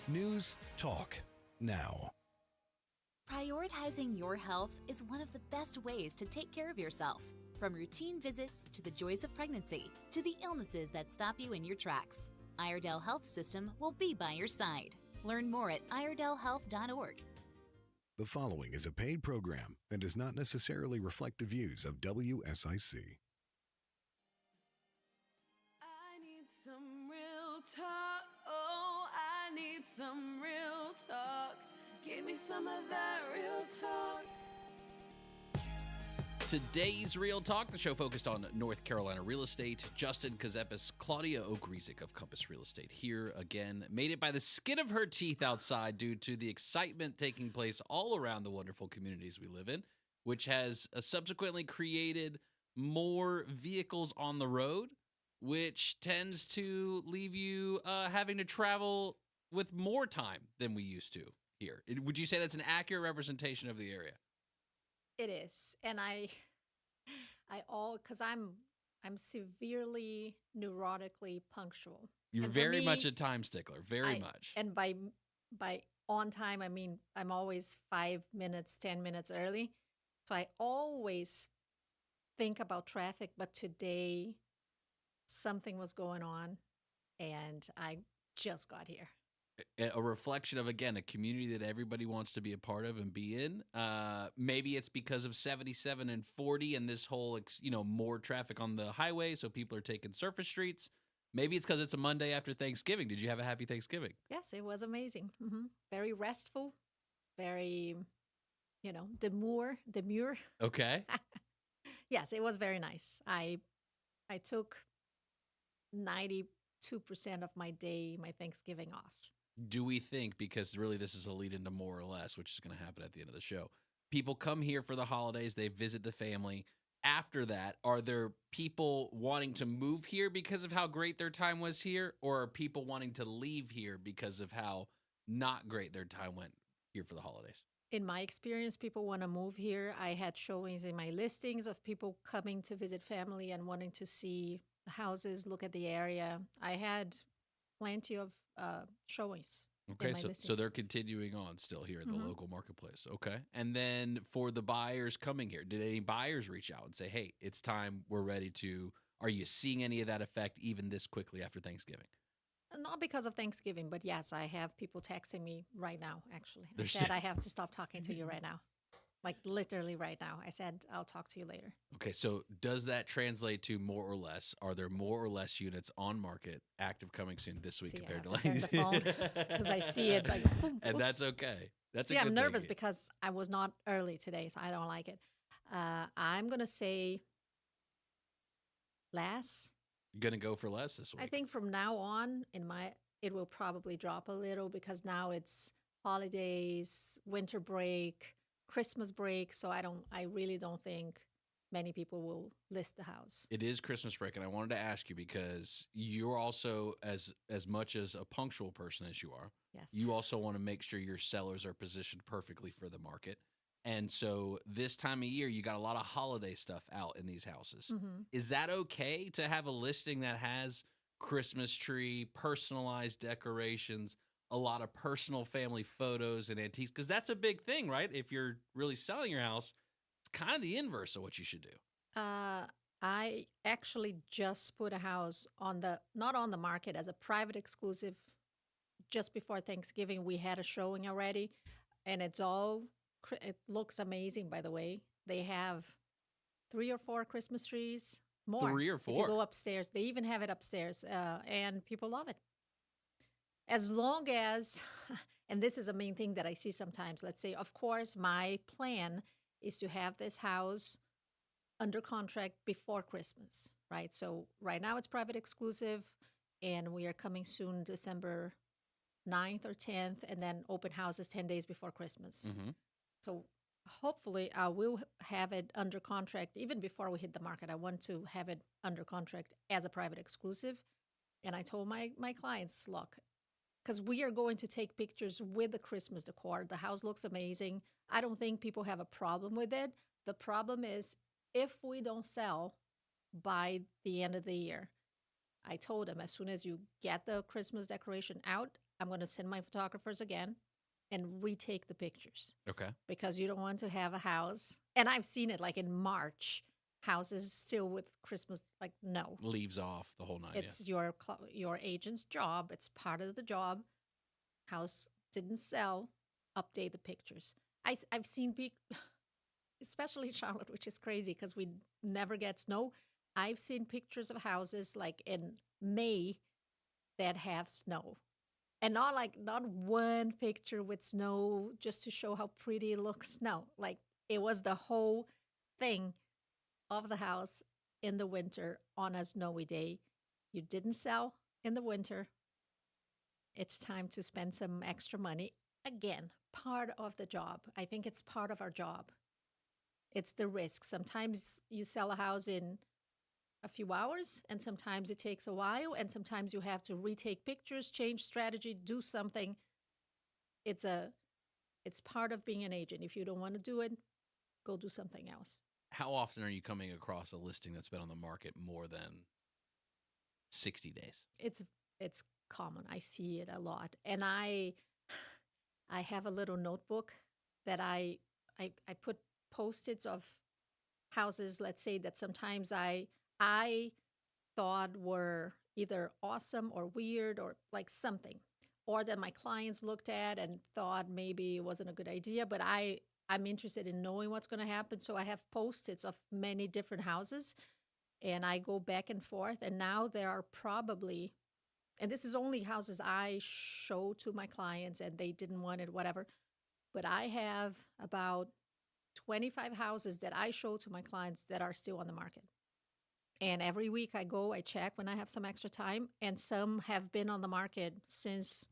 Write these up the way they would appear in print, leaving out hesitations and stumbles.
News Talk Now. Prioritizing your health is one of the best ways to take care of yourself. From routine visits to the joys of pregnancy to the illnesses that stop you in your tracks, Iredell Health System will be by your side. Learn more at iredellhealth.org. The following is a paid program and does not necessarily reflect the views of WSIC. I need some real talk. Oh, I need some real talk. Give me some of that real talk. Today's Real Talk, the show focused on North Carolina real estate. Justin Ckezepis, Claudia Ogrizek of Compass Real Estate here again. Made it by the skin of her teeth outside due to the excitement taking place all around the wonderful communities we live in, which has subsequently created more vehicles on the road, which tends to leave you having to travel with more time than we used to here. Would you say that's an accurate representation of the area? It is, and because I'm severely neurotically punctual. You're And for very me, much a time stickler, very I much. and by on time, I mean I'm always 5 minutes, 10 minutes early. So I always think about traffic, but today something was going on, and I just got here. A reflection of, again, a community that everybody wants to be a part of and be in. Maybe it's because of 77 and 40 and this whole, more traffic on the highway, so people are taking surface streets. Maybe it's because it's a Monday after Thanksgiving. Did you have a happy Thanksgiving? Yes, it was amazing. Very restful, very, demure. Okay. Yes, it was very nice. I took 92% of my day, my Thanksgiving off. Do we think, because really this is a lead into more or less, which is going to happen at the end of the show, people come here for the holidays, they visit the family. After that, are there people wanting to move here because of how great their time was here, or are people wanting to leave here because of how not great their time went here for the holidays? In my experience, people want to move here. I had showings in my listings of people coming to visit family and wanting to see the houses, look at the area. I had plenty of showings in Okay, my so listings. they're continuing on still here at the local marketplace. Okay. And then for the buyers coming here, did any buyers reach out and say, hey, it's time, we're ready to, are you seeing any of that effect even this quickly after Thanksgiving? Not because of Thanksgiving, but yes, I have people texting me right now, actually. I They're said, I have to stop talking to you right now. Like literally right now. I said, I'll talk to you later. Okay, so does that translate to more or less? Are there more or less units on market active coming soon this week See, compared I to have to turn the phone because I see it like boom. And oops. that's okay. That's a See, good I'm nervous thing. because I was not early today, so I don't like it. I'm going to say less. You're gonna go for less this week. I think from now on, it will probably drop a little because now it's holidays, winter break, Christmas break. So I really don't think many people will list the house. It is Christmas break, and I wanted to ask you because you're also as much as a punctual person as you are. Yes. You also want to make sure your sellers are positioned perfectly for the market. And so this time of year, you got a lot of holiday stuff out in these houses. Is that okay to have a listing that has Christmas tree, personalized decorations, a lot of personal family photos and antiques? Because that's a big thing, right? If you're really selling your house, it's kind of the inverse of what you should do. I actually just put a house not on the market as a private exclusive. Just before Thanksgiving, we had a showing already, and it looks amazing, by the way. They have 3 or 4 Christmas trees, more. 3 or If 4? you go upstairs, they even have it upstairs, and people love it. As long as, and this is a main thing that I see sometimes, let's say, of course, my plan is to have this house under contract before Christmas, right? So right now it's private exclusive, and we are coming soon, December 9th or 10th, and then open houses 10 days before Christmas. So hopefully I will have it under contract even before we hit the market. I want to have it under contract as a private exclusive. And I told my clients, look, because we are going to take pictures with the Christmas decor. The house looks amazing. I don't think people have a problem with it. The problem is if we don't sell by the end of the year. I told them as soon as you get the Christmas decoration out, I'm going to send my photographers again and retake the pictures Okay. because you don't want to have a house. And I've seen it like in March, houses still with Christmas, like, no. Leaves off the whole night. It's your agent's job. It's part of the job. House didn't sell. Update the pictures. I've seen especially Charlotte, which is crazy because we never get snow. I've seen pictures of houses like in May that have snow. And not one picture with snow just to show how pretty it looks. No, like it was the whole thing of the house in the winter on a snowy day. You didn't sell in the winter. It's time to spend some extra money. Again, part of the job. I think it's part of our job. It's the risk. Sometimes you sell a house in a few hours, and sometimes it takes a while, and sometimes you have to retake pictures, change strategy, do something. It's part of being an agent. If you don't want to do it, go do something else. How often are you coming across a listing that's been on the market more than 60 days? It's common. I see it a lot. And I have a little notebook that I put post-its of houses, let's say, that sometimes I thought were either awesome or weird or like something, or that my clients looked at and thought maybe it wasn't a good idea, but I'm interested in knowing what's going to happen. So I have post-its of many different houses, and I go back and forth. And now there are probably, and this is only houses I show to my clients and they didn't want it, whatever, but I have about 25 houses that I show to my clients that are still on the market. And every week I go, I check when I have some extra time. And some have been on the market since,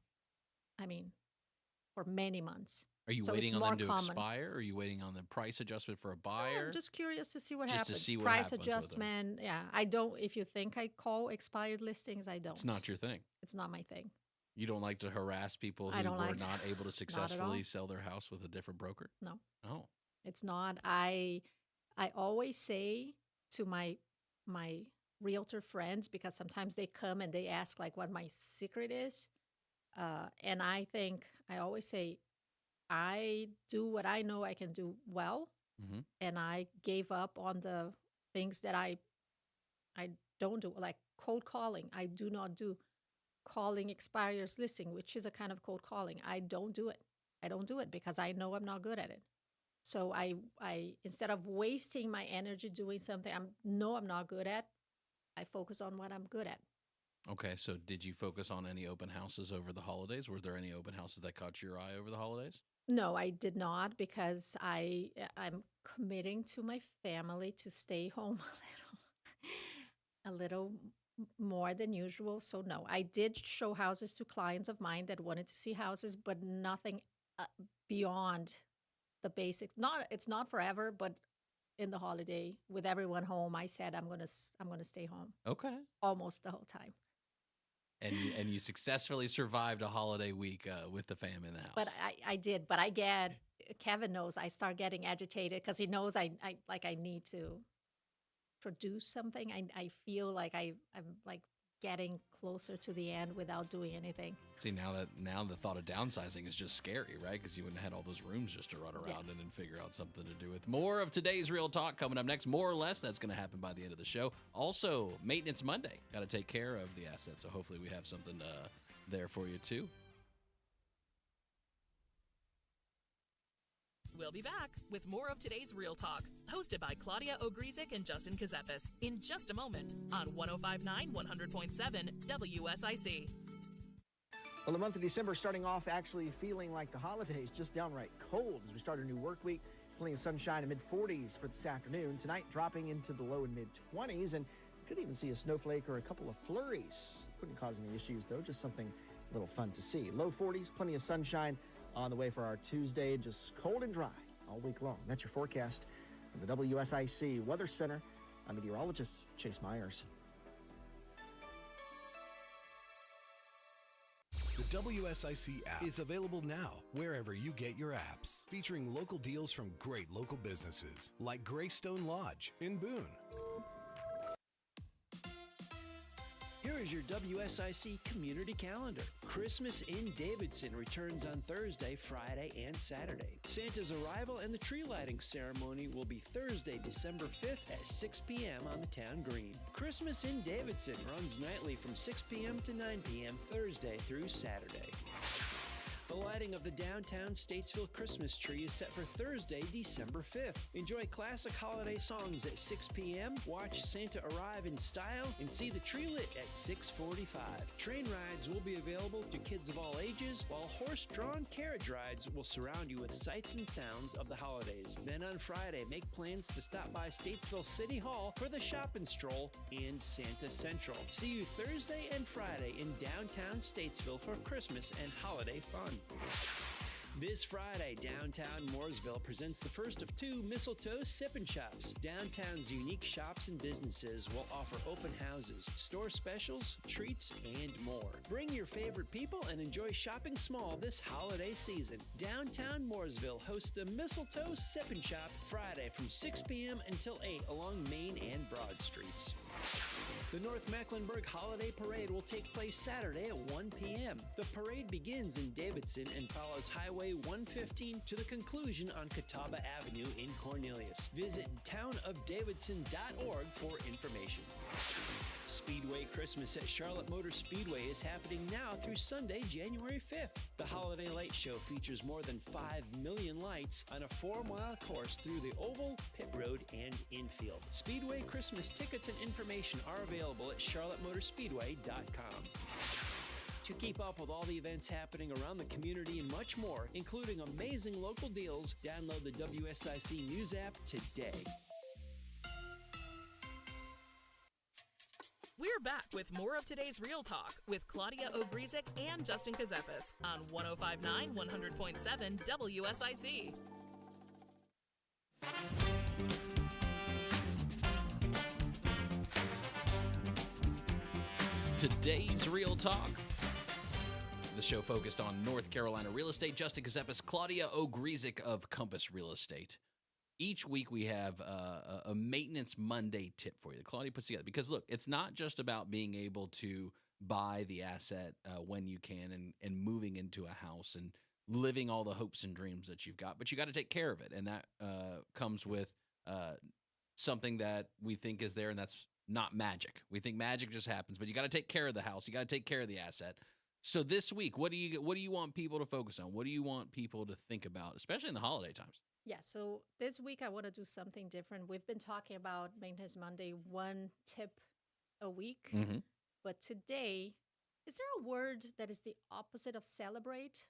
for many months. Are you So waiting it's on more them to common. expire? Or are you waiting on the price adjustment for a Oh, buyer? I'm just curious to see what Just to happens. see what Price happens with them. adjustment. Yeah, I don't. If you think I call expired listings, I don't. It's not your thing. It's not my thing. You don't like to harass people I who don't were like to. not able to Not at successfully all. sell their house with a different broker? No, Oh, it's not. I always say to my realtor friends, because sometimes they come and they ask like what my secret is, and I always say I do what I know I can do well, mm-hmm. and I gave up on the things that I don't do, like cold calling. I do not do calling expires listing, which is a kind of cold calling. I don't do it. I don't do it because I know I'm not good at it. So I instead of wasting my energy doing something I'm not good at, I focus on what I'm good at. Okay, so did you focus on any open houses over the holidays? Were there any open houses that caught your eye over the holidays? No, I did not because I'm committing to my family to stay home a little more than usual. So no, I did show houses to clients of mine that wanted to see houses, but nothing beyond the basics. It's not forever, but in the holiday with everyone home, I said I'm gonna stay home Okay. almost the whole time. And you successfully survived a holiday week with the fam in the house. But I did. But Kevin knows I start getting agitated because he knows I need to produce something. I feel like I'm like getting closer to the end without doing anything. See, now the thought of downsizing is just scary, right? Because you wouldn't have had all those rooms just to run around Yes. in and figure out something to do with. More of today's Real Talk coming up next. More or less, that's going to happen by the end of the show. Also, Maintenance Monday. Got to take care of the assets, so hopefully we have something there for you, too. We'll be back with more of today's Real Talk, hosted by Claudia Ogrizek and Justin Ckezepis, in just a moment on 105.9 100.7 WSIC. Well, the month of December starting off actually feeling like the holidays, just downright cold as we start a new work week. Plenty of sunshine in mid-40s for this afternoon. Tonight dropping into the low and mid-20s, and could even see a snowflake or a couple of flurries. Wouldn't cause any issues, though, just something a little fun to see. Low 40s, plenty of sunshine on the way for our Tuesday, just cold and dry all week long. That's your forecast from the WSIC Weather Center. I'm meteorologist Chase Myers. The WSIC app is available now wherever you get your apps, featuring local deals from great local businesses like Greystone Lodge in Boone. Here is your WSIC community calendar. Christmas in Davidson returns on Thursday, Friday, and Saturday. Santa's arrival and the tree lighting ceremony will be Thursday, December 5th at 6 p.m. on the town green. Christmas in Davidson runs nightly from 6 p.m. to 9 p.m. Thursday through Saturday. The lighting of the downtown Statesville Christmas tree is set for Thursday, December 5th. Enjoy classic holiday songs at 6 p.m., watch Santa arrive in style, and see the tree lit at 6:45. Train rides will be available to kids of all ages, while horse-drawn carriage rides will surround you with sights and sounds of the holidays. Then on Friday, make plans to stop by Statesville City Hall for the Shop and Stroll and Santa Central. See you Thursday and Friday in downtown Statesville for Christmas and holiday fun. This Friday, downtown Mooresville presents the first of 2 Mistletoe Sippin' Shops. Downtown's unique shops and businesses will offer open houses, store specials, treats, and more. Bring your favorite people and enjoy shopping small this holiday season. Downtown Mooresville hosts the Mistletoe Sippin' Shop Friday from 6 p.m. until 8 along Main and Broad Streets. The North Mecklenburg Holiday Parade will take place Saturday at 1 p.m. The parade begins in Davidson and follows Highway 115 to the conclusion on Catawba Avenue in Cornelius. Visit townofdavidson.org for information. Speedway Christmas at Charlotte Motor Speedway is happening now through Sunday, January 5th. The Holiday Light Show features more than 5 million lights on a 4-mile course through the oval, pit road, and infield. Speedway Christmas tickets and information are available at charlottemotorspeedway.com. To keep up with all the events happening around the community and much more, including amazing local deals, download the WSIC News app today. We're back with more of today's Real Talk with Claudia Ogrizek and Justin Ckezepis on 105.9 100.7 WSIC. Today's Real Talk, the show focused on North Carolina real estate. Justin Ckezepis, Claudia Ogrizek of Compass Real Estate. Each week we have a Maintenance Monday tip for you. Claudia puts together, because look, it's not just about being able to buy the asset when you can and moving into a house and living all the hopes and dreams that you've got, but you got to take care of it. And that comes with something that we think is there, and that's not magic. We think magic just happens, but you got to take care of the house. You got to take care of the asset. So this week, what do you want people to focus on? What do you want people to think about, especially in the holiday times? Yeah, so this week I want to do something different. We've been talking about Maintenance Monday, 1 tip a week. Mm-hmm. But today, is there a word that is the opposite of celebrate?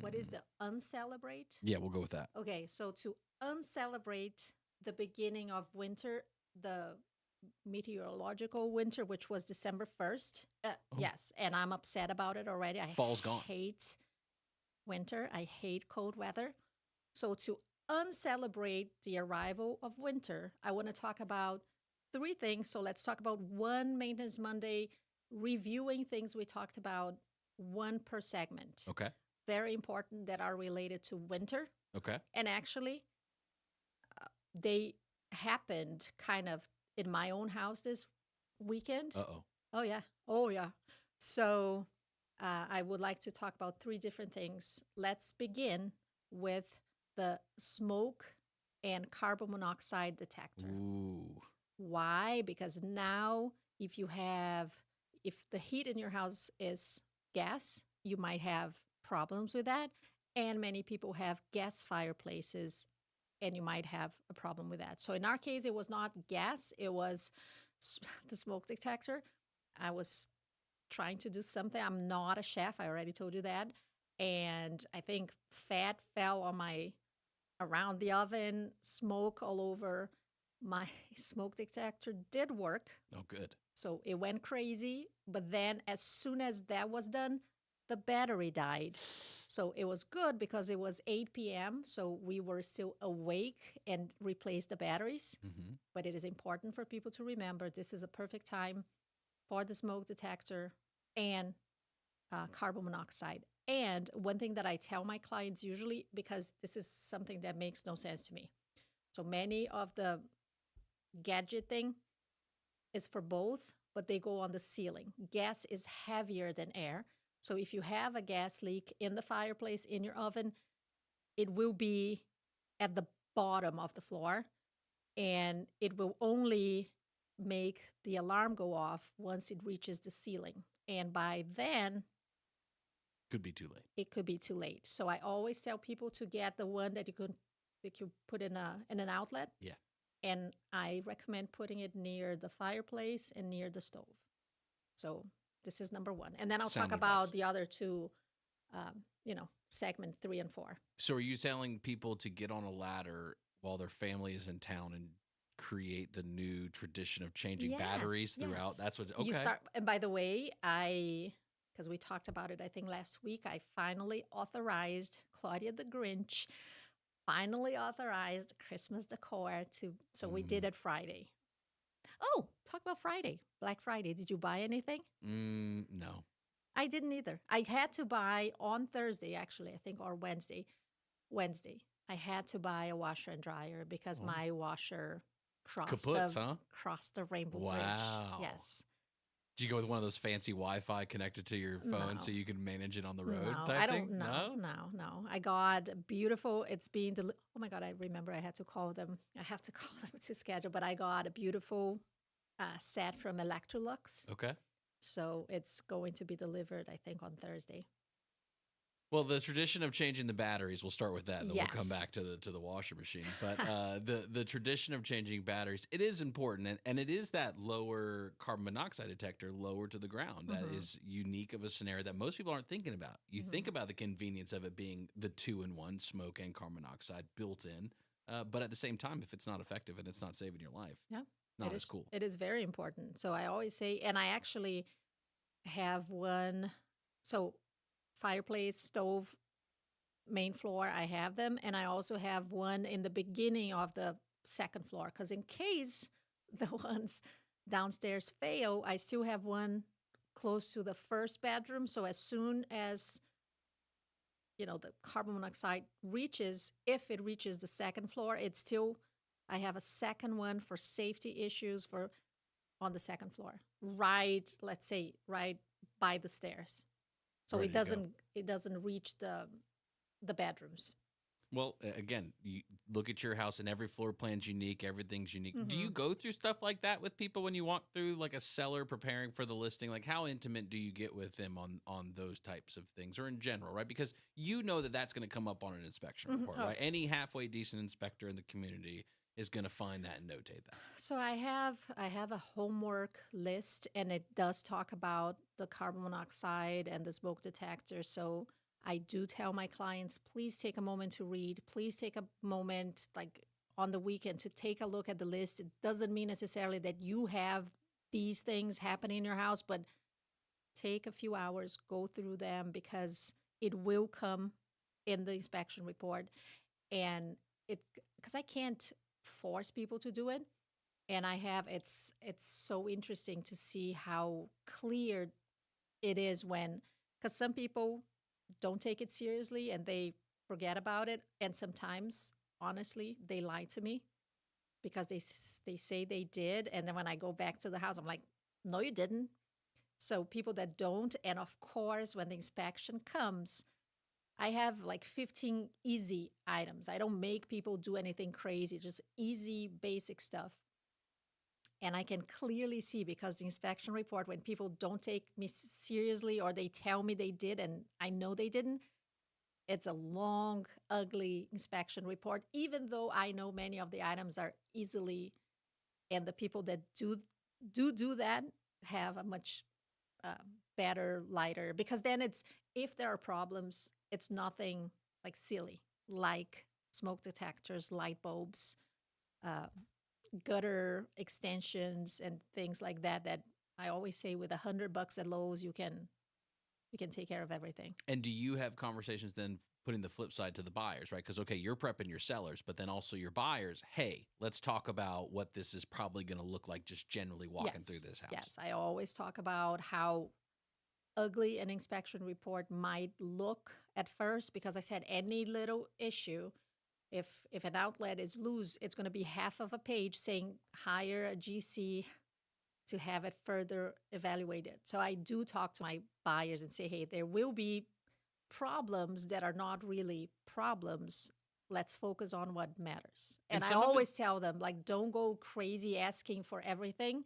What is the uncelebrate? Yeah, we'll go with that. Okay, so to uncelebrate the beginning of winter, the meteorological winter, which was December 1st. Yes, and I'm upset about it already. Fall's gone. I hate winter. I hate cold weather. So to uncelebrate the arrival of winter, I want to talk about 3 things. So let's talk about one Maintenance Monday, reviewing things we talked about, 1 per segment. Okay. Very important, that are related to winter. Okay. And actually, they happened kind of in my own house this weekend. Uh-oh. Oh, yeah. Oh, yeah. So I would like to talk about 3 different things. Let's begin with the smoke and carbon monoxide detector. Ooh. Why? Because now if the heat in your house is gas, you might have problems with that. And many people have gas fireplaces, and you might have a problem with that. So in our case, it was not gas, it was the smoke detector. I was trying to do something. I'm not a chef, I already told you that. And I think fat fell around the oven, smoke all over. My smoke detector did work. Oh, good. So it went crazy. But then as soon as that was done, the battery died. So it was good because it was 8 p.m. So we were still awake and replaced the batteries. Mm-hmm. But it is important for people to remember this is a perfect time for the smoke detector and carbon monoxide. And one thing that I tell my clients usually, because this is something that makes no sense to me. So many of the gadget thing is for both, but they go on the ceiling. Gas is heavier than air. So if you have a gas leak in the fireplace, in your oven, it will be at the bottom of the floor, and it will only make the alarm go off once it reaches the ceiling. And by then, Could be too late. it could be too late. So I always tell people to get the one that you put in an outlet. Yeah. And I recommend putting it near the fireplace and near the stove. So this is number one. And then I'll Sound talk about advice. the other two, segment 3 and 4. So are you telling people to get on a ladder while their family is in town and create the new tradition of changing batteries throughout? Yes. That's what, okay. You start, and by the way, because we talked about it, I think last week, I finally authorized Claudia the Grinch, finally authorized Christmas decor so we did it Friday. Oh, talk about Friday, Black Friday. Did you buy anything? No. I didn't either. I had to buy on Thursday, actually, I think, or Wednesday. I had to buy a washer and dryer because Oh. my washer crossed Kaputs, huh? crossed the Rainbow Bridge. Wow. Yes. Did you go with one of those fancy Wi-Fi connected to your phone so No. you can manage it on the road No, type I thing? don't know. No. I got beautiful. It's being oh my God, I remember I had to call them. I have to call them to schedule, but I got a beautiful set from Electrolux. Okay. So it's going to be delivered, I think, on Thursday. Well, the tradition of changing the batteries, we'll start with that, and then we'll come Yes. back to the washer machine. But the tradition of changing batteries, it is important, and it is that lower carbon monoxide detector lower to the ground that is unique of a scenario that most people aren't thinking about. You think about the convenience of it being the 2-in-1, smoke and carbon monoxide built in, but at the same time, if it's not effective and it's not saving your life, Yeah. not It as is cool. It is very important. So I always say, and I actually have one. So fireplace, stove, main floor, I have them, and I also have one in the beginning of the second floor because in case the ones downstairs fail, I still have one close to the first bedroom. So as soon as the carbon monoxide reaches, if it reaches the second floor, I have a second one for safety issues for on the second floor, right, let's say right by the stairs. So Ready to go. it doesn't reach the bedrooms. Well, again, you look at your house and every floor plan's unique. Everything's unique. Do you Mhm. go through stuff like that with people when you walk through like a seller preparing for the listing? Like how intimate do you get with them on those types of things or in general, right? Because you know that that's going to come up on an inspection Mhm. report, Oh. right? Any halfway decent inspector in the community is going to find that and notate that. So I have a homework list, and it does talk about the carbon monoxide and the smoke detector. So I do tell my clients, please take a moment to read. Please take a moment, like on the weekend, to take a look at the list. It doesn't mean necessarily that you have these things happening in your house, but take a few hours, go through them because it will come in the inspection report. And because I can't force people to do it. And it's so interesting to see how clear it is because some people don't take it seriously and they forget about it. And sometimes, honestly, they lie to me because they say they did. And then when I go back to the house, I'm like, no, you didn't. So people that don't, and of course, when the inspection comes, I have like 15 easy items. I don't make people do anything crazy, just easy, basic stuff. And I can clearly see because the inspection report, when people don't take me seriously or they tell me they did and I know they didn't, it's a long, ugly inspection report, even though I know many of the items are easily, and the people that do that have a much uh, better, lighter, because then if there are problems, it's nothing like silly, like smoke detectors, light bulbs, uh, gutter extensions, and things like that. That I always say, with $100 at Lowe's, you can take care of everything. And do you have conversations then putting the flip side to the buyers, right? Because, okay, you're prepping your sellers, but then also your buyers, hey, let's talk about what this is probably going to look like just generally walking through this house. Yes, I always talk about how ugly an inspection report might look at first, because I said any little issue, if an outlet is loose, it's going to be half of a page saying hire a GC to have it further evaluated. So I do talk to my buyers and say, hey, there will be problems that are not really problems. Let's focus on what matters. And And I some of it- always tell them, like, don't go crazy asking for everything,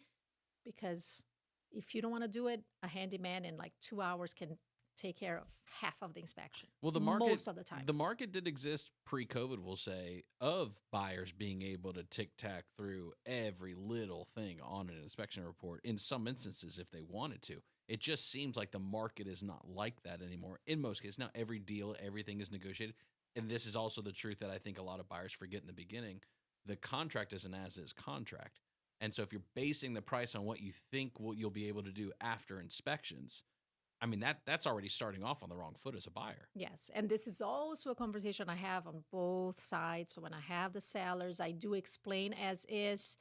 because if you don't want to do it, a handyman in like 2 hours can take care of half of the inspection. Well, the market, most of the time. the market did exist pre-COVID, we'll say, of buyers being able to tic-tac through every little thing on an inspection report in some instances if they wanted to. It just seems like the market is not like that anymore. In most cases, now every deal, everything is negotiated. And this is also the truth that I think a lot of buyers forget in the beginning. The contract is an as-is contract. And so if you're basing the price on what you think you'll be able to do after inspections, I mean, that's already starting off on the wrong foot as a buyer. Yes. And this is also a conversation I have on both sides. So when I have the sellers, I do explain as is,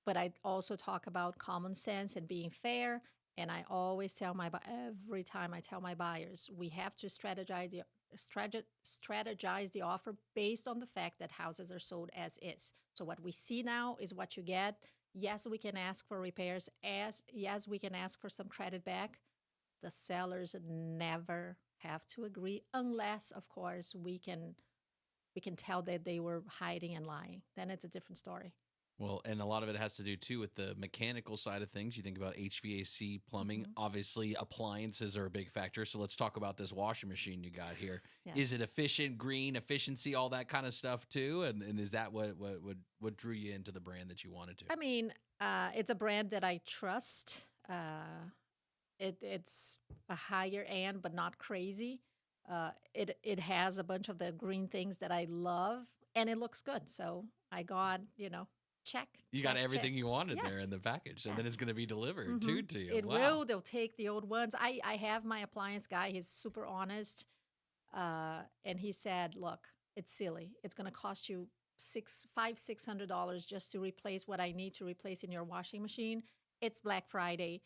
but I also talk about common sense and being fair. And I always tell every time I tell my buyers, we have to strategize the offer based on the fact that houses are sold as is. So what we see now is what you get. Yes, we can ask for repairs. Yes, we can ask for some credit back. The sellers never have to agree unless, of course, we can tell that they were hiding and lying. Then it's a different story. Well, and a lot of it has to do, too, with the mechanical side of things. You think about HVAC, plumbing. Obviously, appliances are a big factor. So let's talk about this washing machine you got here. Yes. Is it efficient, green, efficiency, all that kind of stuff, too? And is that what drew you into the brand that you wanted to? I mean, it's a brand that I trust. It's a higher end, but not crazy. It has a bunch of the green things that I love, and it looks good. So I got, check. You got everything check. you wanted there Yes. in the package, and then it's Yes. going to be delivered, Mhm. too, to you. It Wow. will. They'll take the old ones. I have my appliance guy. He's super honest. And he said, look, it's silly. It's going to cost you $600 just to replace what I need to replace in your washing machine. It's Black Friday.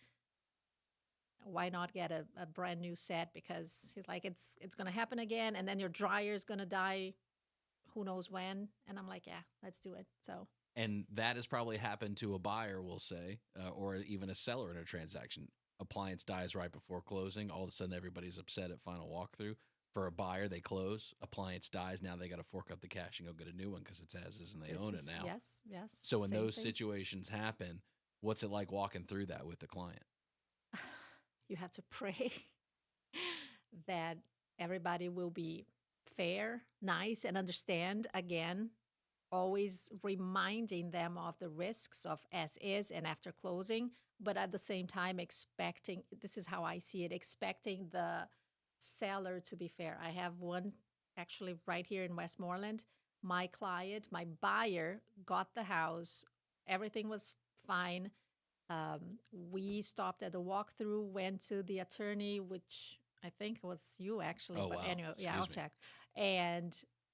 Why not get a brand new set? Because he's like, it's going to happen again. And then your dryer is going to die who knows when. And I'm like, yeah, let's do it. So. And that has probably happened to a buyer, we'll say, or even a seller in a transaction. Appliance dies right before closing. All of a sudden, everybody's upset at final walkthrough. For a buyer, they close. Appliance dies. Now they got to fork up the cash and go get a new one because it's as is and they own it now. Yes, yes. So when same those thing. situations happen, what's it like walking through that with the client? You have to pray that everybody will be fair, nice, and understand. Again, always reminding them of the risks of as is and after closing, but at the same time expecting, this is how I see it, expecting the seller to be fair. I have one actually right here in Westmoreland. My client, my buyer got the house. Everything was fine. We stopped at the walkthrough, went to the attorney, which I think was you actually. Oh, but wow. anyway, yeah, I'll Excuse me. check.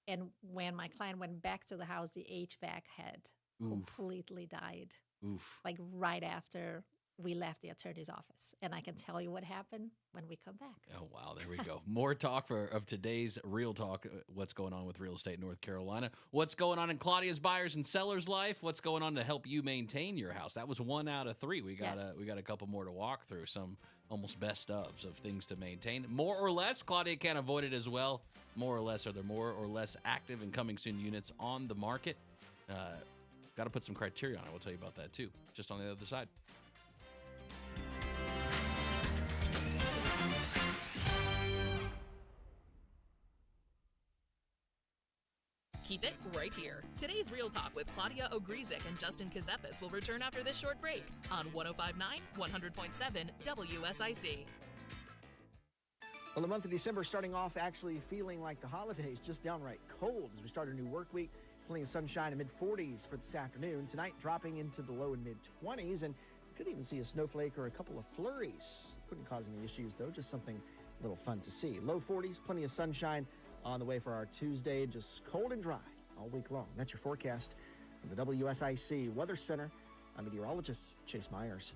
And when my client went back to the house, the HVAC had Oof. completely died, Oof. like right after we left the attorney's office. And I can tell you what happened when we come back. Oh, wow. There we go. More talk of today's Real Talk. What's going on with real estate in North Carolina? What's going on in Claudia's buyers and sellers' life? What's going on to help you maintain your house? That was 1 out of 3. We got a couple more to walk through. Some almost best ofs of things to maintain. More or less, Claudia can't avoid it as well. More or less, are there more or less active and coming soon units on the market? Got to put some criteria on it. We'll tell you about that too. Just on the other side. Keep it right here. Today's Real Talk with Claudia Ogrizek and Justin Ckezepis will return after this short break on 105.9, 100.7 WSIC. Well, the month of December starting off actually feeling like the holidays, just downright cold as we start a new work week. Plenty of sunshine in mid-40s for this afternoon. Tonight dropping into the low and mid-20s, and could even see a snowflake or a couple of flurries. Wouldn't cause any issues though, just something a little fun to see. Low 40s, plenty of sunshine on the way for our Tuesday, just cold and dry all week long. That's your forecast from the WSIC Weather Center. I'm meteorologist Chase Myers.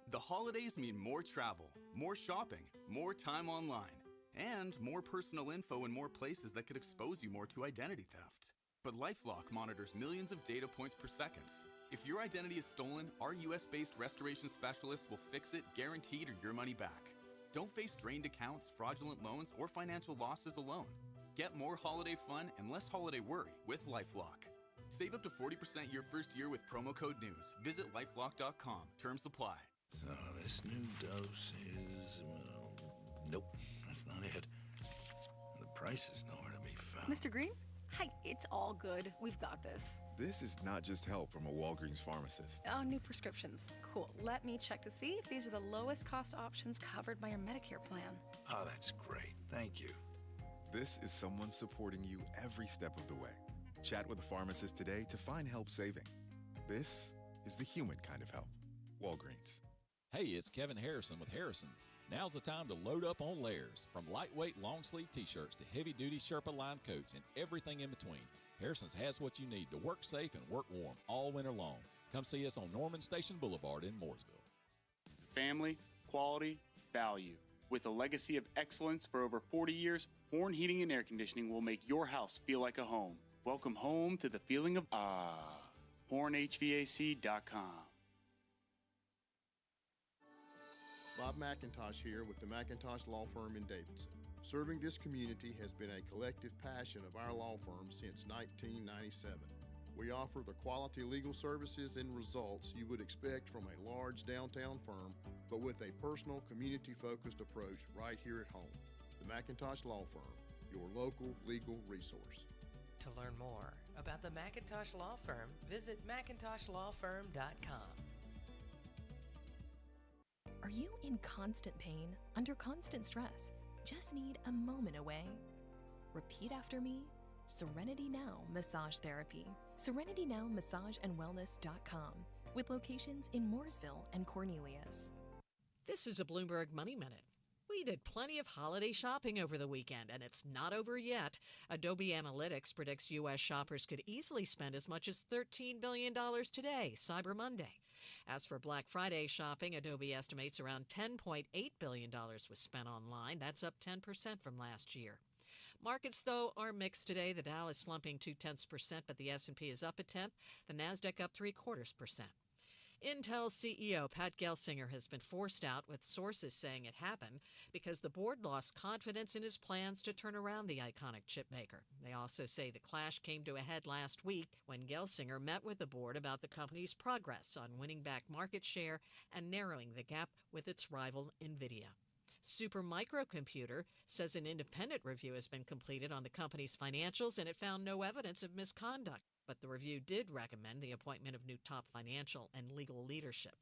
The holidays mean more travel, more shopping, more time online, and more personal info in more places that could expose you more to identity theft. But LifeLock monitors millions of data points per second. If your identity is stolen, our US-based restoration specialists will fix it, guaranteed, or your money back. Don't face drained accounts, fraudulent loans, or financial losses alone. Get more holiday fun and less holiday worry with LifeLock. Save up to 40% your first year with promo code NEWS. Visit lifelock.com. Terms apply. So this new dose is, nope, that's not it. The price is nowhere to be found. Mr. Green? Hi, it's all good. We've got this. This is not just help from a Walgreens pharmacist. Oh, new prescriptions. Cool. Let me check to see if these are the lowest cost options covered by your Medicare plan. Oh, that's great. Thank you. This is someone supporting you every step of the way. Chat with a pharmacist today to find help saving. This is the human kind of help. Walgreens. Hey, it's Kevin Harrison with Harrison's. Now's the time to load up on layers. From lightweight long-sleeve t-shirts to heavy-duty Sherpa-lined coats and everything in between, Harrison's has what you need to work safe and work warm all winter long. Come see us on Norman Station Boulevard in Mooresville. Family, quality, value. With a legacy of excellence for over 40 years, Horn Heating and Air Conditioning will make your house feel like a home. Welcome home to the feeling of HornHVAC.com. Bob McIntosh here with the McIntosh Law Firm in Davidson. Serving this community has been a collective passion of our law firm since 1997. We offer the quality legal services and results you would expect from a large downtown firm, but with a personal, community-focused approach right here at home. The McIntosh Law Firm, your local legal resource. To learn more about the McIntosh Law Firm, visit McIntoshLawFirm.com. Are you in constant pain, under constant stress? Just need a moment away? Repeat after me. Serenity Now Massage Therapy. SerenityNowMassageAndWellness.com, with locations in Mooresville and Cornelius. This is a Bloomberg Money Minute. We did plenty of holiday shopping over the weekend, and it's not over yet. Adobe Analytics predicts U.S. shoppers could easily spend as much as $13 billion today, Cyber Monday. As for Black Friday shopping, Adobe estimates around $10.8 billion was spent online. That's up 10% from last year. Markets, though, are mixed today. The Dow is slumping 0.2%, but the S&P is up 0.1%. The Nasdaq up 0.75%. Intel CEO Pat Gelsinger has been forced out, with sources saying it happened because the board lost confidence in his plans to turn around the iconic chip maker. They also say the clash came to a head last week when Gelsinger met with the board about the company's progress on winning back market share and narrowing the gap with its rival NVIDIA. Supermicro says an independent review has been completed on the company's financials, and it found no evidence of misconduct. But the review did recommend the appointment of new top financial and legal leadership.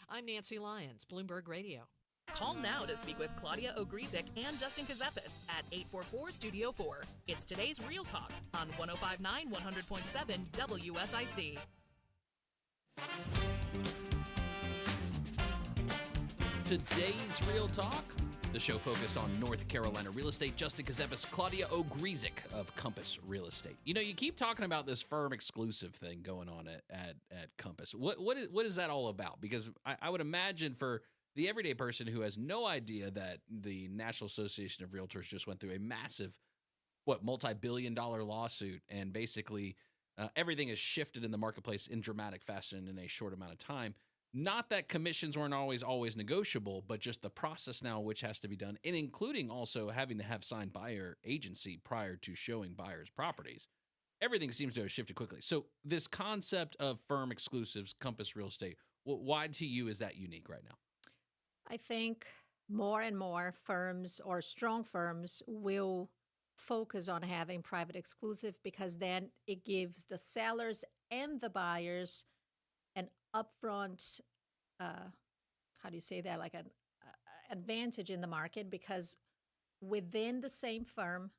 I'm Nancy Lyons, Bloomberg Radio. Call now to speak with Claudia Ogrizek and Justin Ckezepis at 844-STUDIO-4. It's today's Real Talk on 105.9 100.7 WSIC. Today's Real Talk, the show focused on North Carolina real estate. Justin Ckezepis, Claudia Ogrizek of Compass Real Estate. You know, you keep talking about this firm exclusive thing going on at Compass. What is that all about? Because I would imagine for the everyday person who has no idea that the National Association of Realtors just went through a massive, multi-billion-dollar lawsuit, and basically everything has shifted in the marketplace in dramatic fashion in a short amount of time. Not that commissions weren't always negotiable, but just the process now which has to be done, and including also having to have signed buyer agency prior to showing buyers properties. Everything seems to have shifted quickly. So this concept of firm exclusives, Compass Real Estate, why to you is that unique right now? I think more and more firms or strong firms will focus on having private exclusive, because then it gives the sellers and the buyers an upfront, how do you say that, like an advantage in the market, because within the same firm,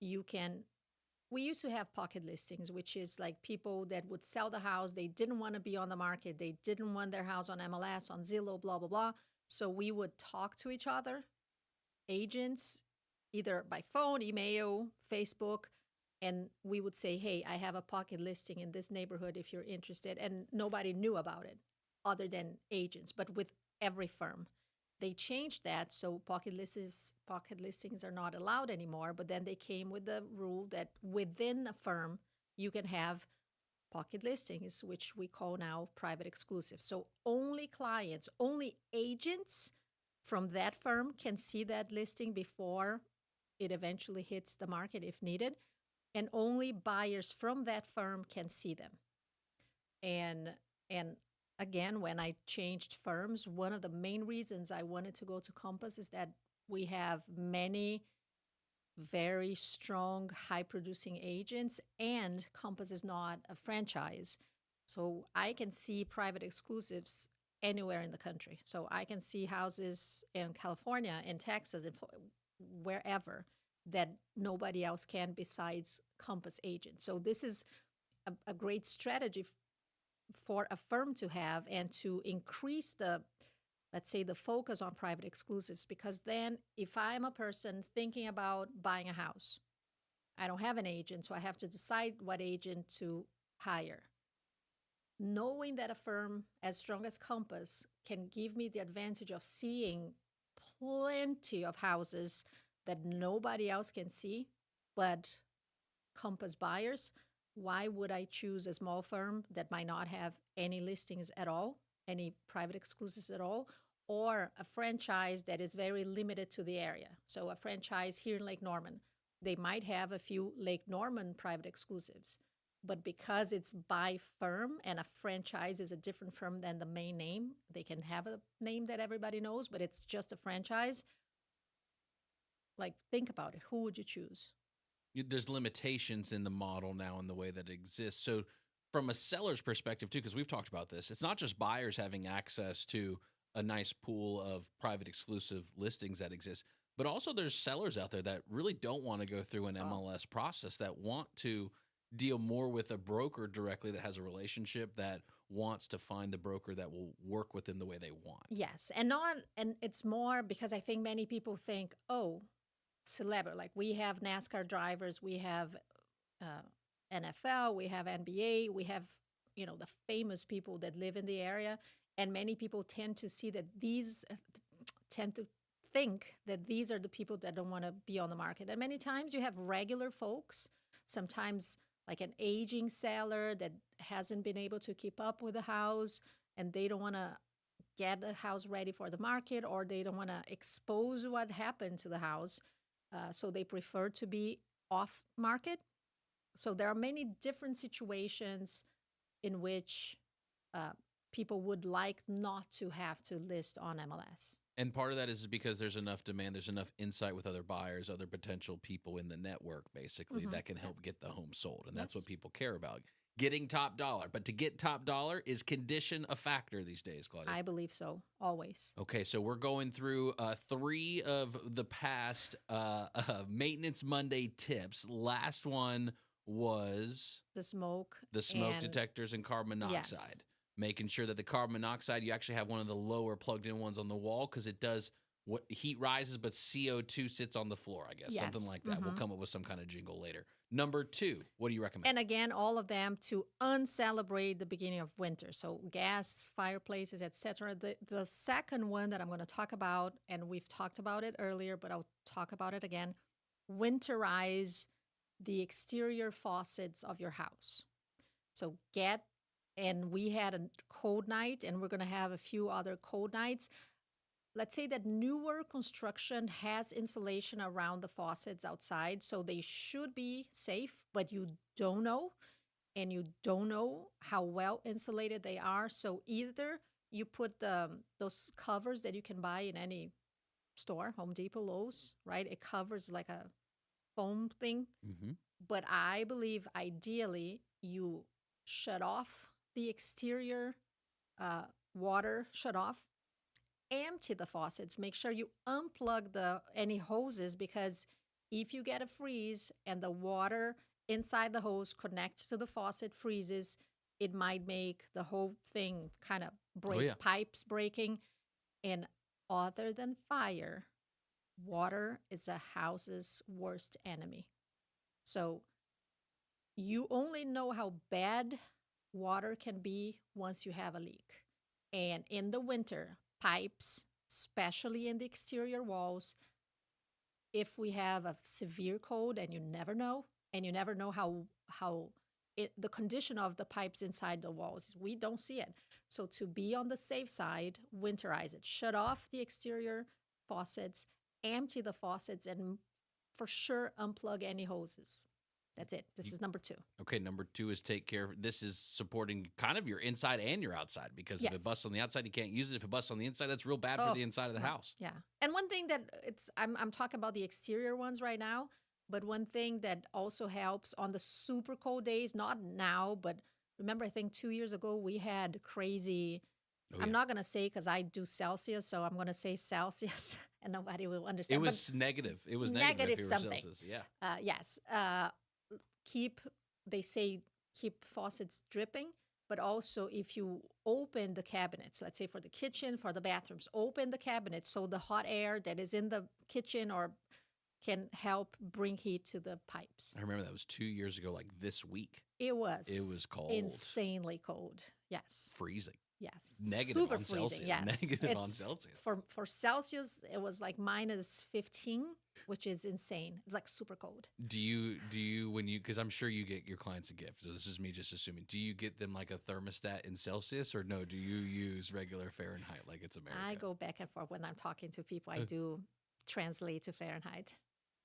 we used to have pocket listings, which is like people that would sell the house. They didn't want to be on the market. They didn't want their house on MLS, on Zillow, blah, blah, blah. So we would talk to each other, agents, either by phone, email, Facebook, and we would say, hey, I have a pocket listing in this neighborhood if you're interested. And nobody knew about it other than agents, but with every firm. They changed that, so pocket listings are not allowed anymore, but then they came with the rule that within a firm, you can have pocket listings, which we call now private exclusive. So only clients, only agents from that firm can see that listing before it eventually hits the market if needed. And only buyers from that firm can see them. And again, when I changed firms, one of the main reasons I wanted to go to Compass is that we have many very strong, high producing agents, and Compass is not a franchise. So I can see private exclusives anywhere in the country. So I can see houses in California, in Texas, in wherever that nobody else can besides Compass agents. So this is a great strategy for a firm to have and to increase the, let's say, the focus on private exclusives. Because then if I'm a person thinking about buying a house, I don't have an agent, so I have to decide what agent to hire. Knowing that a firm as strong as Compass can give me the advantage of seeing plenty of houses that nobody else can see, but Compass buyers, why would I choose a small firm that might not have any listings at all, any private exclusives at all, or a franchise that is very limited to the area? So a franchise here in Lake Norman, they might have a few Lake Norman private exclusives, but because it's by firm and a franchise is a different firm than the main name, they can have a name that everybody knows, but it's just a franchise. Like, think about it. Who would you choose? There's limitations in the model now in the way that it exists. So from a seller's perspective too, because we've talked about this, it's not just buyers having access to a nice pool of private exclusive listings that exist, but also there's sellers out there that really don't want to go through an MLS process, that want to deal more with a broker directly, that has a relationship, that wants to find the broker that will work with them the way they want. Yes, and it's more because I think many people think, oh, celebrity, like we have NASCAR drivers, we have NFL, we have NBA, we have, the famous people that live in the area, and many people tend to see that tend to think that these are the people that don't want to be on the market. And many times you have regular folks, sometimes like an aging seller that hasn't been able to keep up with the house, and they don't want to get the house ready for the market, or they don't want to expose what happened to the house. So they prefer to be off market. So there are many different situations in which people would like not to have to list on MLS. And part of that is because there's enough demand, there's enough insight with other buyers, other potential people in the network, basically, that can help get the home sold. And that's what people care about, getting top dollar. But to get top dollar, is condition a factor these days, Claudia? I believe so, always. Okay, so we're going through 3 of the past Maintenance Monday tips. Last one was the smoke detectors and carbon monoxide. Yes. Making sure that the carbon monoxide, you actually have one of the lower plugged-in ones on the wall, because it does what heat rises, but CO2 sits on the floor, I guess. Yes. Something like that. We'll come up with some kind of jingle later. Number 2, what do you recommend? And again, all of them to uncelebrate the beginning of winter. So gas, fireplaces, etc. The second one that I'm going to talk about, and we've talked about it earlier, but I'll talk about it again, winterize the exterior faucets of your house. So and we had a cold night, and we're going to have a few other cold nights. Let's say that newer construction has insulation around the faucets outside, so they should be safe, but you don't know, and you don't know how well insulated they are. So either you put those covers that you can buy in any store, Home Depot, Lowe's, right? It covers like a foam thing. But I believe ideally you shut off the exterior water, shut off, empty the faucets, make sure you unplug any hoses, because if you get a freeze and the water inside the hose connects to the faucet, freezes, it might make the whole thing kind of break, pipes breaking. And other than fire, water is a house's worst enemy. So you only know how bad water can be once you have a leak. And in the winter, pipes, especially in the exterior walls, if we have a severe cold, and you never know how the condition of the pipes inside the walls. We don't see it. So to be on the safe side, winterize it. Shut off the exterior faucets, empty the faucets, and for sure unplug any hoses. That's it. This is number 2. Okay, number 2 is take care. This is supporting kind of your inside and your outside, because if it busts on the outside, you can't use it. If it busts on the inside, that's real bad for the inside of the house. Yeah. And one thing that I'm talking about the exterior ones right now, but one thing that also helps on the super cold days, not now, but remember, I think 2 years ago we had crazy. I'm not going to say because I do Celsius, so I'm going to say Celsius and nobody will understand. It was negative. It was negative if you were something. Celsius. Yeah. Yes. They say keep faucets dripping, but also if you open the cabinets, let's say for the kitchen, for the bathrooms, open the cabinets so the hot air that is in the kitchen or can help bring heat to the pipes. I remember that was 2 years ago, like this week. It was. It was cold. Insanely cold. Yes. Freezing. Yes. Negative Super on freezing. Celsius. Yes. Negative on Celsius. For Celsius, it was like minus 15, which is insane. It's like super cold. Do you when you, because I'm sure you get your clients a gift, so this is me just assuming, do you get them like a thermostat in Celsius, or no, do you use regular Fahrenheit like it's America? I go back and forth when I'm talking to people. I do translate to Fahrenheit.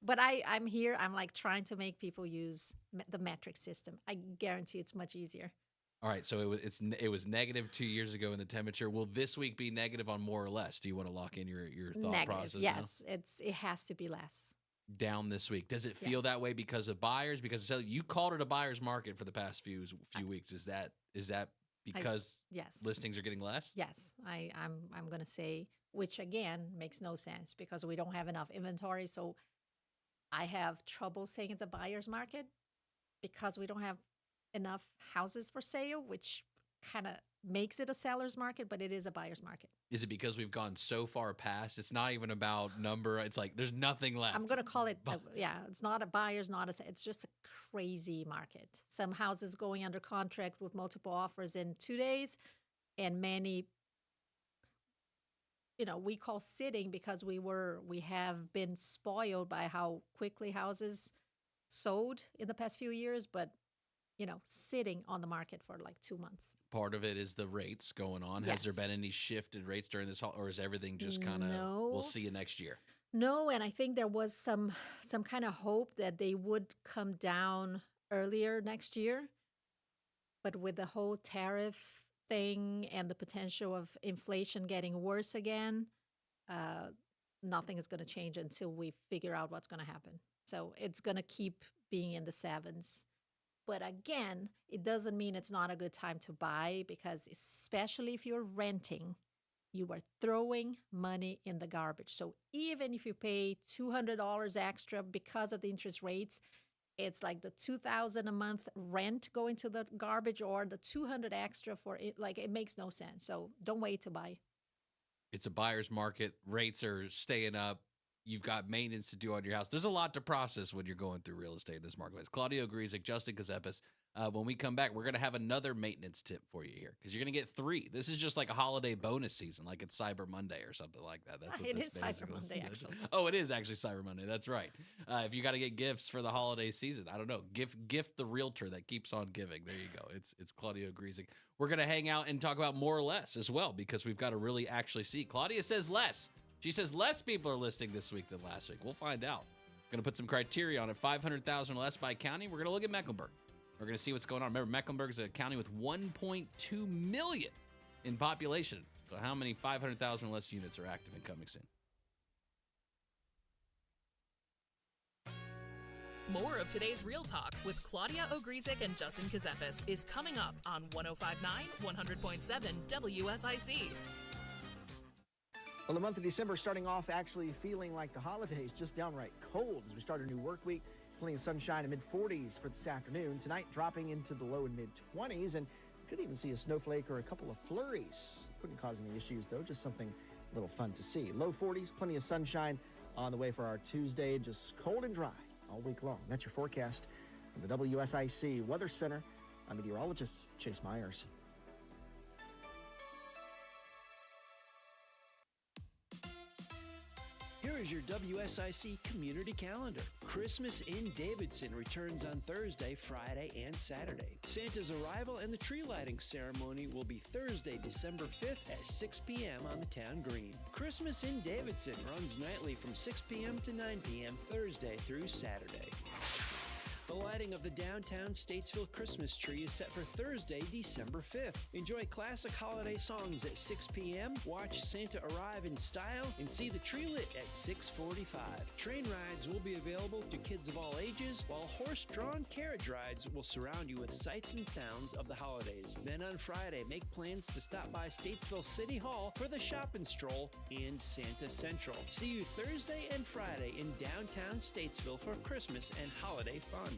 But I'm here, I'm like trying to make people use the metric system. I guarantee it's much easier. All right, so it was negative 2 years ago in the temperature. Will this week be negative on more or less? Do you want to lock in your thought Negative, process? yes. It has to be less. Down this week. Does it feel that way because of buyers? Because you called it a buyer's market for the past few weeks. Is that because listings are getting less? Yes, I'm going to say, which again makes no sense because we don't have enough inventory. So I have trouble saying it's a buyer's market because we don't have enough houses for sale, which kind of makes it a seller's market, but it is a buyer's market. Is it because we've gone so far past? It's not even about number. It's like there's nothing left. I'm going to call it, it's not a buyer's, it's just a crazy market. Some houses going under contract with multiple offers in 2 days, and many, we call sitting because we have been spoiled by how quickly houses sold in the past few years, but sitting on the market for like 2 months. Part of it is the rates going on. Yes. Has there been any shift in rates during this, or is everything just kind of, we'll see you next year? No, and I think there was some kind of hope that they would come down earlier next year. But with the whole tariff thing and the potential of inflation getting worse again, nothing is going to change until we figure out what's going to happen. So it's going to keep being in the 7s. But again, it doesn't mean it's not a good time to buy, because especially if you're renting, you are throwing money in the garbage. So even if you pay $200 extra because of the interest rates, it's like the $2,000 a month rent going to the garbage, or the $200 extra for it. Like, it makes no sense. So don't wait to buy. It's a buyer's market. Rates are staying up. You've got maintenance to do on your house. There's a lot to process when you're going through real estate in this marketplace. Claudia Ogrizek, Justin Ckezepis. When we come back, we're going to have another maintenance tip for you here, because you're going to get 3. This is just like a holiday bonus season, like it's Cyber Monday or something like that. That's what it this is Cyber Monday, actually. Oh, it is actually Cyber Monday. That's right. If you got to get gifts for the holiday season, I don't know, gift the realtor that keeps on giving. There you go. It's Claudia Ogrizek. We're going to hang out and talk about more or less as well, because we've got to really actually see. Claudia says less. She says less people are listing this week than last week. We'll find out. Going to put some criteria on it. 500,000 or less by county. We're going to look at Mecklenburg. We're going to see what's going on. Remember, Mecklenburg is a county with 1.2 million in population. So how many 500,000 or less units are active and coming soon? More of today's Real Talk with Claudia Ogrizek and Justin Ckezepis is coming up on 105.9, 100.7 WSIC. Well, the month of December starting off actually feeling like the holidays, just downright cold as we start a new work week. Plenty of sunshine in mid-40s for this afternoon. Tonight dropping into the low and mid-20s, and could even see a snowflake or a couple of flurries. Wouldn't cause any issues though, just something a little fun to see. Low 40s, plenty of sunshine on the way for our Tuesday, just cold and dry all week long. That's your forecast from the WSIC Weather Center. I'm meteorologist Chase Myers. Here is your WSIC community calendar. Christmas in Davidson returns on Thursday, Friday, and Saturday. Santa's arrival and the tree lighting ceremony will be Thursday, December 5th at 6 p.m. on the town green. Christmas in Davidson runs nightly from 6 p.m. to 9 p.m. Thursday through Saturday. The lighting of the downtown Statesville Christmas tree is set for Thursday, December 5th. Enjoy classic holiday songs at 6 p.m., watch Santa arrive in style, and see the tree lit at 6:45. Train rides will be available to kids of all ages, while horse-drawn carriage rides will surround you with sights and sounds of the holidays. Then on Friday, make plans to stop by Statesville City Hall for the Shop and Stroll and Santa Central. See you Thursday and Friday in downtown Statesville for Christmas and holiday fun.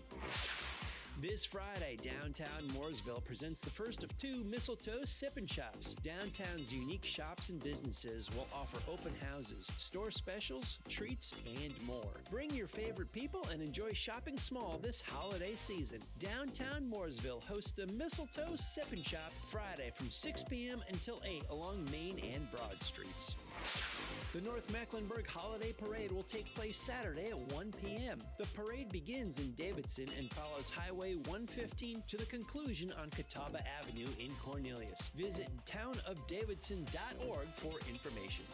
This Friday, downtown Mooresville presents the first of 2 Mistletoe Sippin' Shops. Downtown's unique shops and businesses will offer open houses, store specials, treats, and more. Bring your favorite people and enjoy shopping small this holiday season. Downtown Mooresville hosts the Mistletoe Sippin' Shop Friday from 6 p.m. until 8 along Main and Broad Streets. The North Mecklenburg Holiday Parade will take place Saturday at 1 p.m. The parade begins in Davidson and follows Highway 115 to the conclusion on Catawba Avenue in Cornelius. Visit townofdavidson.org for information.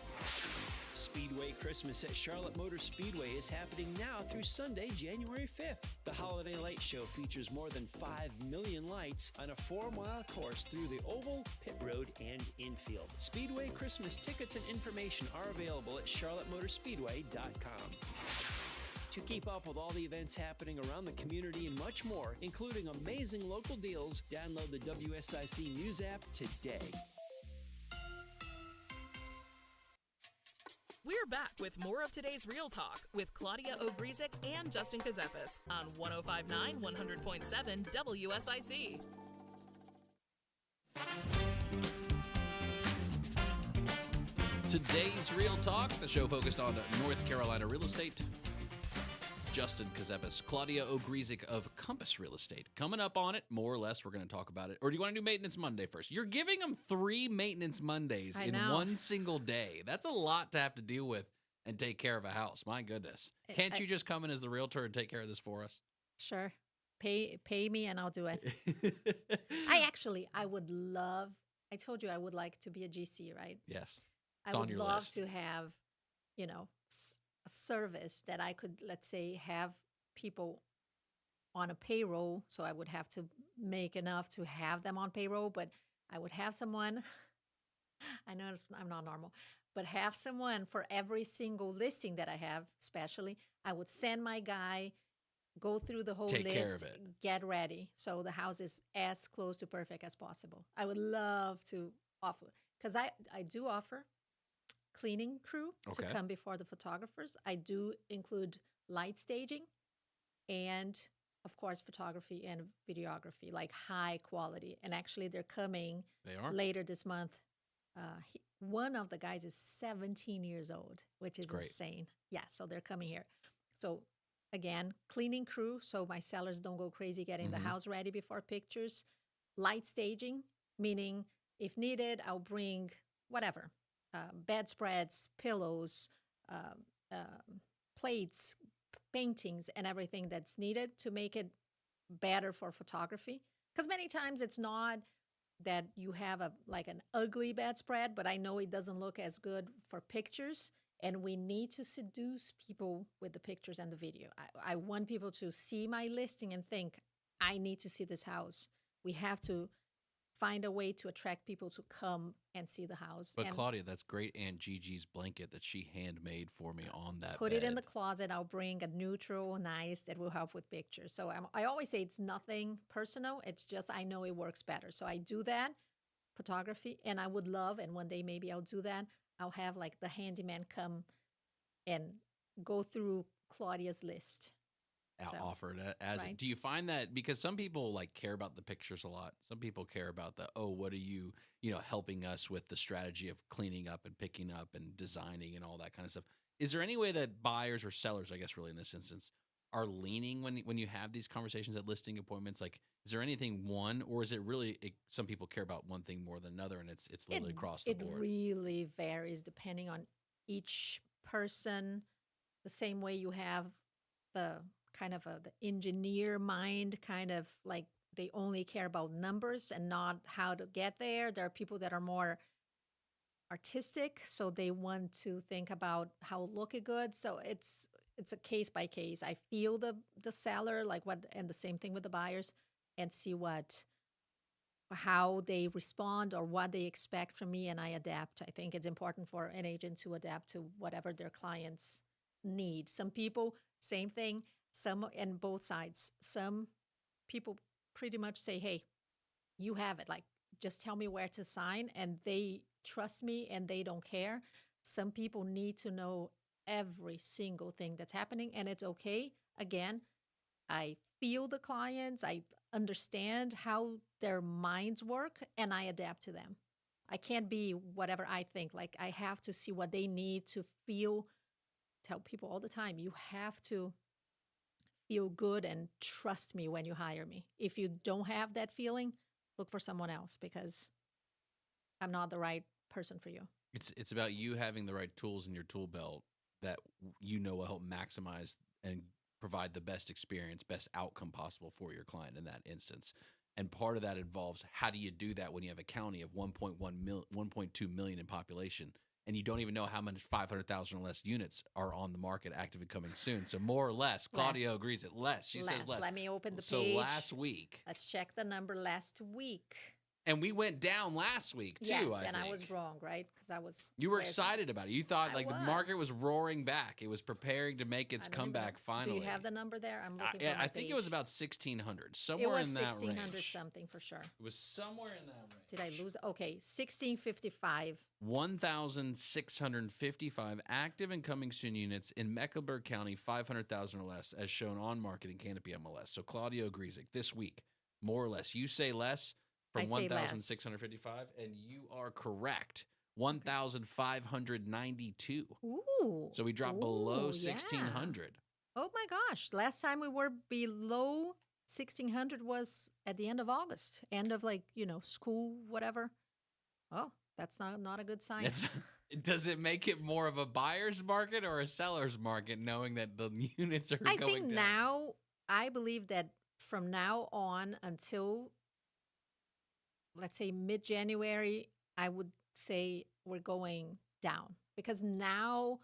Speedway Christmas at Charlotte Motor Speedway is happening now through Sunday, January 5th. The Holiday Light Show features more than 5 million lights on a 4-mile course through the oval, pit road, and infield. Speedway Christmas tickets and information are available at charlottemotorspeedway.com. To keep up with all the events happening around the community and much more, including amazing local deals, download the WSIC News app today. We're back with more of today's Real Talk with Claudia Ogrizek and Justin Ckezepis on 105.9 100.7 WSIC. Today's Real Talk, the show focused on North Carolina real estate. Justin Ckezepis, Claudia Ogrizek of Compass Real Estate. Coming up on it, more or less, we're going to talk about it. Or do you want to do Maintenance Monday first? You're giving them 3 Maintenance Mondays in one single day. That's a lot to have to deal with and take care of a house. My goodness. Can't you just come in as the realtor and take care of this for us? Sure. Pay me and I'll do it. I would love, I told you I would like to be a GC, right? Yes. I would love to have, a service that I could, let's say, have people on a payroll. So I would have to make enough to have them on payroll, but I would have someone, I know I'm not normal, but have someone for every single listing that I have, especially, I would send my guy, go through the whole Take list, care of it. get ready. So the house is as close to perfect as possible. I would love to offer, because I do offer cleaning crew to come before the photographers. I do include light staging and, of course, photography and videography, like high quality. And actually, they're coming later this month. One of the guys is 17 years old, which is insane. Yeah, so they're coming here. So again, cleaning crew, so my sellers don't go crazy getting the house ready before pictures. Light staging, meaning if needed, I'll bring whatever. Bedspreads, pillows, plates, paintings, and everything that's needed to make it better for photography. Because many times it's not that you have an ugly bedspread, but I know it doesn't look as good for pictures. And we need to seduce people with the pictures and the video. I want people to see my listing and think, I need to see this house. We have to find a way to attract people to come and see the house. But Claudia, that's great Aunt Gigi's blanket that she handmade for me on that Put bed. it in the closet. I'll bring a neutral, nice, that will help with pictures. So I always say it's nothing personal. It's just I know it works better. So I do that, photography, and I would love, and one day maybe I'll do that. I'll have like the handyman come and go through Claudia's list. Offered as it. Do you find that, because some people like care about the pictures a lot, some people care about the, what are you helping us with the strategy of cleaning up and picking up and designing and all that kind of stuff. Is there any way that buyers or sellers, I guess really in this instance, are leaning when you have these conversations at listing appointments? Like, is there anything one, or is it really some people care about one thing more than another, and it's literally across the board? It really varies depending on each person, the same way you have the kind of the engineer mind, kind of like they only care about numbers and not how to get there. There are people that are more artistic, so they want to think about how look it good. So it's a case by case. I feel the seller, like what, and the same thing with the buyers, and see how they respond or what they expect from me, and I adapt. I think it's important for an agent to adapt to whatever their clients need. Some people, same thing, some, and both sides. Some people pretty much say, hey, you have it. Like, just tell me where to sign, and they trust me and they don't care. Some people need to know every single thing that's happening, and it's okay. Again, I feel the clients, I understand how their minds work, and I adapt to them. I can't be whatever I think. Like, I have to see what they need to feel. Tell people all the time, you have to feel good and trust me when you hire me. If you don't have that feeling, look for someone else, because I'm not the right person for you. It's about you having the right tools in your tool belt that will help maximize and provide the best experience, best outcome possible for your client in that instance. And part of that involves, how do you do that when you have a county of 1.2 million in population, and you don't even know how many 500,000 or less units are on the market, active and coming soon? So more or less, Claudia agrees it less. She says less. Let me open the page. So last week. Let's check the number last week. And we went down last week too. Yes, I think. I was wrong, right? Because I was. You were excited about it. You thought the market was roaring back. It was preparing to make its comeback finally. Do you have the number there? I'm looking for I think it was about 1,600, somewhere in that range. It was 1,600 something for sure. It was somewhere in that range. Did I lose? Okay, 1,655. 1,655 active and coming soon units in Mecklenburg County, 500,000 or less, as shown on market in Canopy MLS. So Claudia Ogrizek, this week, more or less. You say less. From 1,655, and you are correct. 1,592. Ooh. So we dropped below 1,600. Oh my gosh. Last time we were below 1,600 was at the end of August. End of school, whatever. Oh, that's not a good sign. Does it make it more of a buyer's market or a seller's market, knowing that the units are going down? I think now, I believe that from now on until, let's say, mid-January, I would say we're going down, because now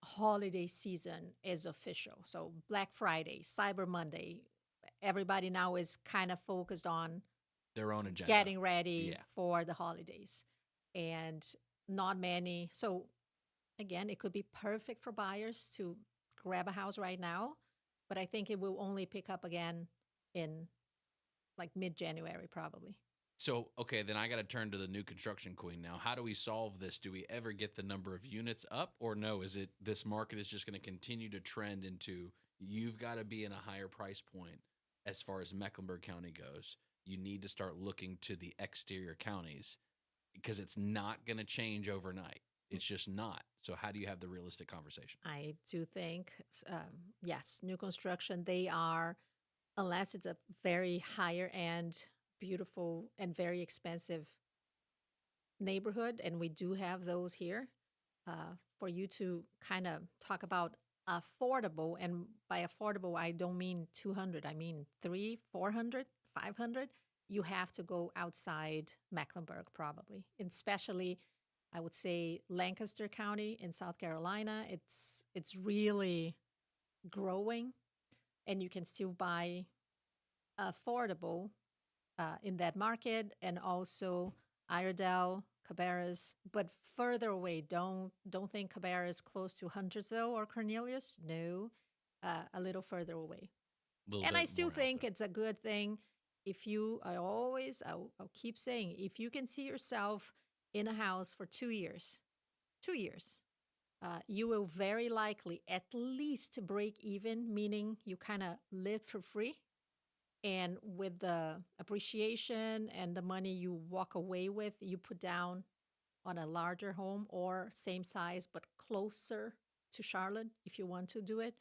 holiday season is official. So Black Friday, Cyber Monday, everybody now is kind of focused on their own agenda, getting ready for the holidays, and not many. So again, it could be perfect for buyers to grab a house right now, but I think it will only pick up again in like mid-January probably. So, okay, then I got to turn to the new construction queen now. How do we solve this? Do we ever get the number of units up, or no? Is it this market is just going to continue to trend into, you've got to be in a higher price point as far as Mecklenburg County goes? You need to start looking to the exterior counties, because it's not going to change overnight. It's just not. So how do you have the realistic conversation? I do think, yes, new construction, they are, unless it's a very higher end, beautiful and very expensive neighborhood, and we do have those here, for you to kind of talk about affordable, and by affordable I don't mean 200, I mean 300, 400, 500. You have to go outside Mecklenburg probably, and especially I would say Lancaster County in South Carolina. It's really growing, and you can still buy affordable in that market, and also Iredell, Cabarrus, but further away. Don't think Cabarrus close to Huntersville or Cornelius. No, a little further away. And I still think it's a good thing if you. I'll keep saying, if you can see yourself in a house for 2 years, you will very likely at least break even, meaning you kind of live for free. And with the appreciation and the money you walk away with, you put down on a larger home or same size but closer to Charlotte if you want to do it,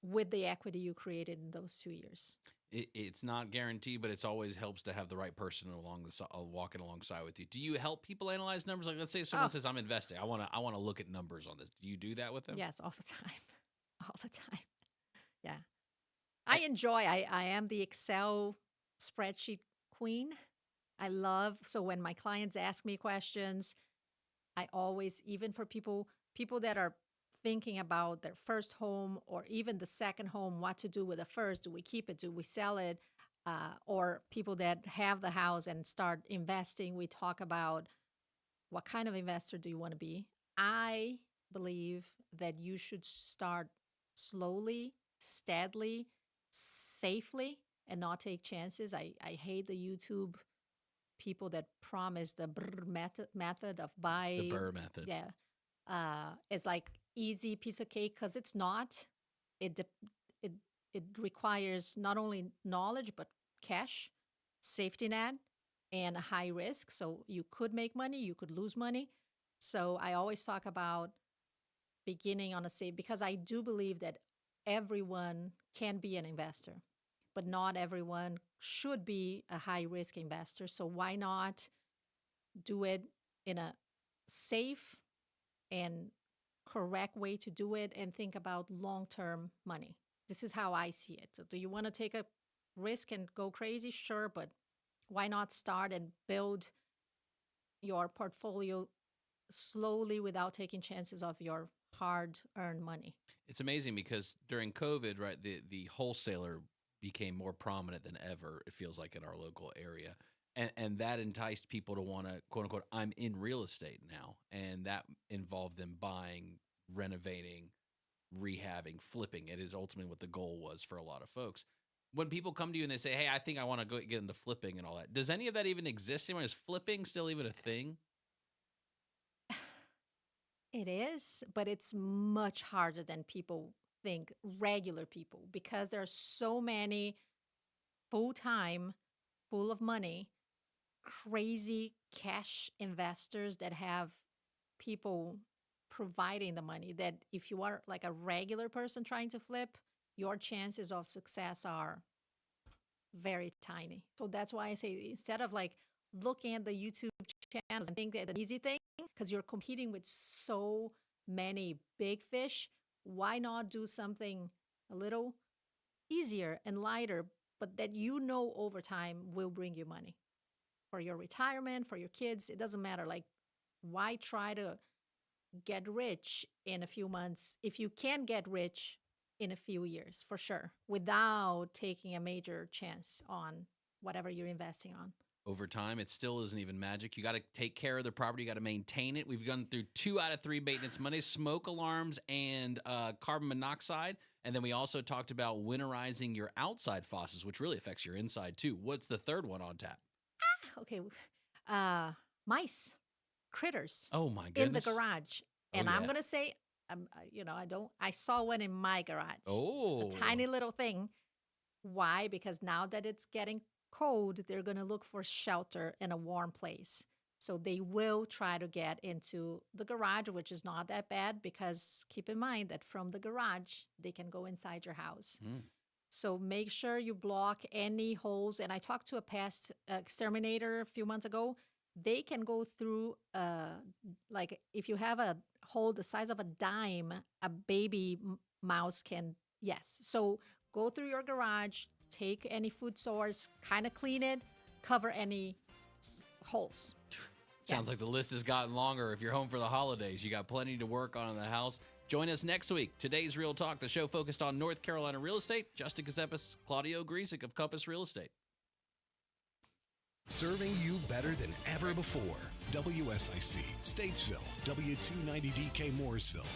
with the equity you created in those 2 years. It's not guaranteed, but it's always helps to have the right person walking alongside with you. Do you help people analyze numbers? Like, let's say someone says, "I'm investing. I want to look at numbers on this." Do you do that with them? Yes, all the time. All the time. Yeah. I enjoy, I am the Excel spreadsheet queen. I love, so when my clients ask me questions, I always, even for people that are thinking about their first home or even the second home, what to do with the first. Do we keep it? Do we sell it? Or people that have the house and start investing, we talk about what kind of investor do you want to be? I believe that you should start slowly, steadily, safely, and not take chances. I hate the YouTube people that promise the brr method of buy. The Burr method. Yeah. It's like easy piece of cake because it's not. It it it requires not only knowledge but cash, safety net, and a high risk. So you could make money, you could lose money. So I always talk about beginning on a safe because I do believe that everyone can be an investor, but not everyone should be a high risk investor. So why not do it in a safe and correct way to do it and think about long-term money. This is how I see it. So do you want to take a risk and go crazy? Sure, but why not start and build your portfolio slowly without taking chances of your hard-earned money? It's amazing because during COVID, right, the wholesaler became more prominent than ever, it feels like, in our local area. And that enticed people to want to, quote unquote, I'm in real estate now. And that involved them buying, renovating, rehabbing, flipping. It is ultimately what the goal was for a lot of folks. When people come to you and they say, hey, I think I want to go get into flipping and all that, does any of that even exist anymore? Is flipping still even a thing? It is, but it's much harder than people think, regular people, because there are so many full-time, full of money, crazy cash investors that have people providing the money that if you are like a regular person trying to flip, your chances of success are very tiny. So that's why I say instead of like looking at the YouTube channels and think that the easy thing, because you're competing with so many big fish, why not do something a little easier and lighter, but that you know over time will bring you money for your retirement, for your kids? It doesn't matter. Like, why try to get rich in a few months if you can get rich in a few years for sure without taking a major chance on whatever you're investing on? Over time, it still isn't even magic. You got to take care of the property. You got to maintain it. We've gone through 2 out of 3 maintenance Mondays, smoke alarms and carbon monoxide. And then we also talked about winterizing your outside faucets, which really affects your inside too. What's the third one on tap? Okay. Mice, critters. Oh my In the goodness. garage. And I'm going to say, I saw one in my garage. Oh. A tiny little thing. Why? Because now that it's getting cold, they're going to look for shelter in a warm place. So they will try to get into the garage, which is not that bad because keep in mind that from the garage, they can go inside your house. So make sure you block any holes. And I talked to a pest exterminator a few months ago. They can go through, like if you have a hole the size of a dime, a baby mouse can, yes. So go through your garage, take any food source, kind of clean it, cover any holes. Sounds like the list has gotten longer. If you're home for the holidays, you got plenty to work on in the house. Join us next week. Today's Real Talk, the show focused on North Carolina real estate. Justin Ckezepis, Claudia Ogrizek of Compass Real Estate. Serving you better than ever before. WSIC, Statesville, W290DK Mooresville.